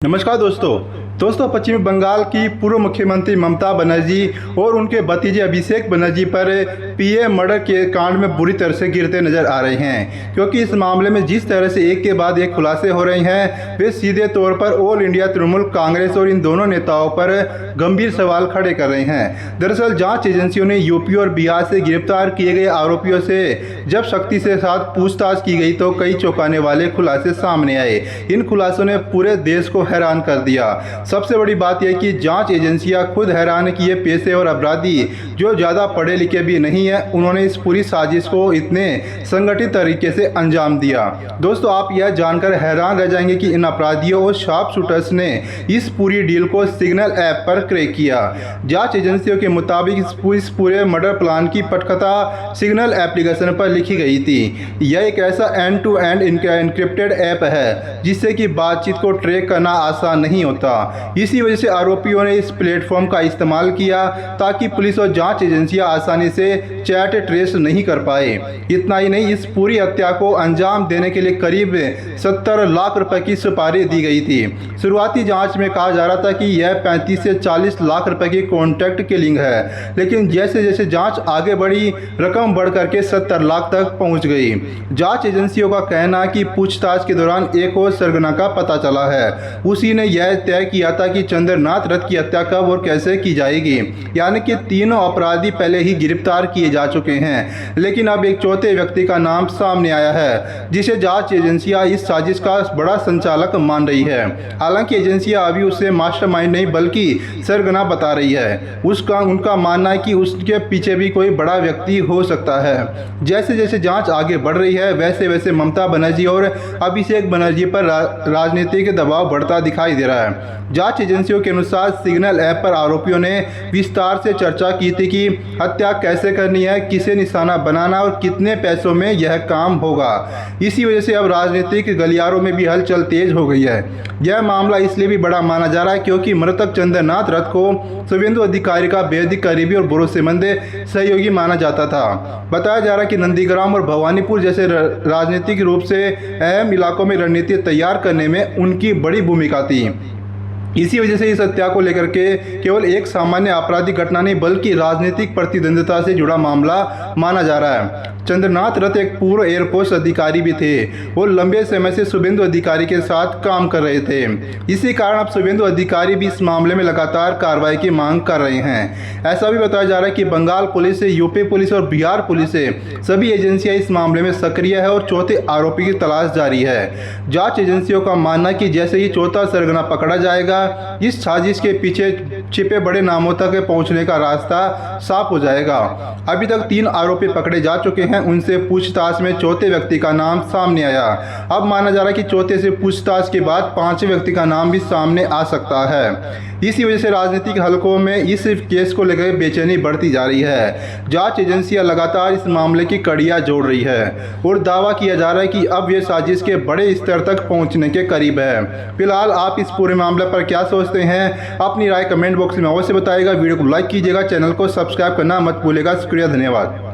नमस्कार दोस्तों पश्चिम बंगाल की पूर्व मुख्यमंत्री ममता बनर्जी और उनके भतीजे अभिषेक बनर्जी पर पीएम मर्डर के कांड में बुरी तरह से गिरते नजर आ रहे हैं, क्योंकि इस मामले में जिस तरह से एक के बाद एक खुलासे हो रहे हैं वे सीधे तौर पर ऑल इंडिया तृणमूल कांग्रेस और इन दोनों नेताओं पर गंभीर सवाल खड़े कर रहे हैं। दरअसल जांच एजेंसियों ने यूपी और बिहार से गिरफ्तार किए गए आरोपियों से जब सख्ती से साथ पूछताछ की गई तो कई चौंकाने वाले खुलासे सामने आए। इन खुलासों ने पूरे देश को हैरान कर दिया। सबसे बड़ी बात यह कि जांच एजेंसियां खुद हैरान कि ये पेशेवर अपराधी जो ज़्यादा पढ़े लिखे भी नहीं है, उन्होंने इस पूरी साजिश को इतने संगठित तरीके से अंजाम दिया। दोस्तों, आप यह जानकर हैरान रह जाएंगे कि इन अपराधियों और शार्प शूटर्स ने इस पूरी डील को सिग्नल ऐप पर क्रैक किया। जांच एजेंसियों के मुताबिक इस पूरे मर्डर प्लान की पटकथा सिग्नल एप्लीकेशन पर लिखी गई थी। यह एक ऐसा end to end encrypted app है जिससे कि बातचीत को ट्रैक करना आसान नहीं होता। इसी वजह से आरोपियों ने इस प्लेटफॉर्म का इस्तेमाल किया ताकि पुलिस और जांच एजेंसियां आसानी से चैट ट्रेस नहीं कर पाए। इतना ही नहीं, इस पूरी हत्या को अंजाम देने के लिए करीब 70 लाख रुपए की सुपारी दी गई थी। शुरुआती जांच में कहा जा रहा था कि यह 35 से 40 लाख रुपए की कॉन्ट्रैक्ट किलिंग है, लेकिन जैसे जैसे जांच आगे बढ़ी रकम बढ़ करके 70 लाख तक पहुंच गई। जांच एजेंसियों का कहना है कि पूछताछ के दौरान एक और सरगना का पता चला है। उसी ने यह तय किया था कि चंद्रनाथ रथ की हत्या कब और कैसे की जाएगी, यानी कि तीनों अपराधी पहले ही गिरफ्तार किए जा चुके हैं, लेकिन अब एक चौथे व्यक्ति का नाम सामने आया है जिसे जांच एजेंसियां इस साजिश का बड़ा संचालक मान रही है। हालांकि एजेंसियां अभी उसे मास्टरमाइंड नहीं बल्कि सरगना बता रही है। उनका मानना है कि उसके पीछे भी कोई बड़ा व्यक्ति हो सकता है। जैसे जैसे जांच आगे बढ़ रही है वैसे वैसे ममता बनर्जी और अभिषेक बनर्जी पर राजनीतिक दबाव बढ़ता दिखाई दे रहा है। जांच एजेंसियों के अनुसार सिग्नल ऐप पर आरोपियों ने विस्तार से चर्चा की थी कि हत्या कैसे करनी है, किसे निशाना बनाना और कितने पैसों में यह काम होगा। इसी वजह से अब राजनीतिक गलियारों में भी हलचल तेज हो गई है। यह मामला इसलिए भी बड़ा माना जा रहा है क्योंकि मृतक चंद्रनाथ रथ को शुभेंदु अधिकारी का बेहद करीबी और भरोसेमंद सहयोगी माना जाता था। बताया जा रहा है कि नंदीग्राम और भवानीपुर जैसे राजनीतिक रूप से अहम इलाकों में रणनीति तैयार करने में उनकी बड़ी भूमिका थी। इसी वजह से इस हत्या को लेकर के केवल एक सामान्य आपराधिक घटना नहीं बल्कि राजनीतिक प्रतिद्वंदिता से जुड़ा मामला माना जा रहा है। चंद्रनाथ रथ एक पूर्व एयरफोर्स अधिकारी भी थे। वो लंबे समय से शुभेंदु अधिकारी के साथ काम कर रहे थे। इसी कारण अब शुभेंदु अधिकारी भी इस मामले में लगातार कार्रवाई की मांग कर रहे हैं। ऐसा भी बताया जा रहा है कि बंगाल पुलिस, यूपी पुलिस और बिहार पुलिस सभी एजेंसियां इस मामले में सक्रिय है और चौथे आरोपी की तलाश जारी है। जांच एजेंसियों का मानना है कि जैसे ही चौथा सरगना पकड़ा जाएगा, इस साजिश के पीछे छिपे बड़े नामों तक पहुंचने का रास्ता साफ हो जाएगा। अभी तक 3 आरोपी पकड़े जा चुके हैं। उनसे पूछताछ में चौथे व्यक्ति का नाम सामने आया। अब माना जा रहा है कि चौथे से पूछताछ के बाद 5वें व्यक्ति का नाम भी सामने आ सकता है। इसी वजह से राजनीतिक हलकों में इस केस को लेकर बेचैनी बढ़ती जा रही है। जांच एजेंसियां लगातार इस मामले की कड़ियां जोड़ रही है और दावा किया जा रहा है कि अब ये साजिश के बड़े स्तर तक पहुंचने के करीब है। फिलहाल आप इस पूरे मामले पर क्या सोचते हैं? अपनी राय कमेंट बॉक्स में अवश्य बताइएगा। वीडियो को लाइक कीजिएगा, चैनल को सब्सक्राइब करना मत भूलिएगा। शुक्रिया, धन्यवाद।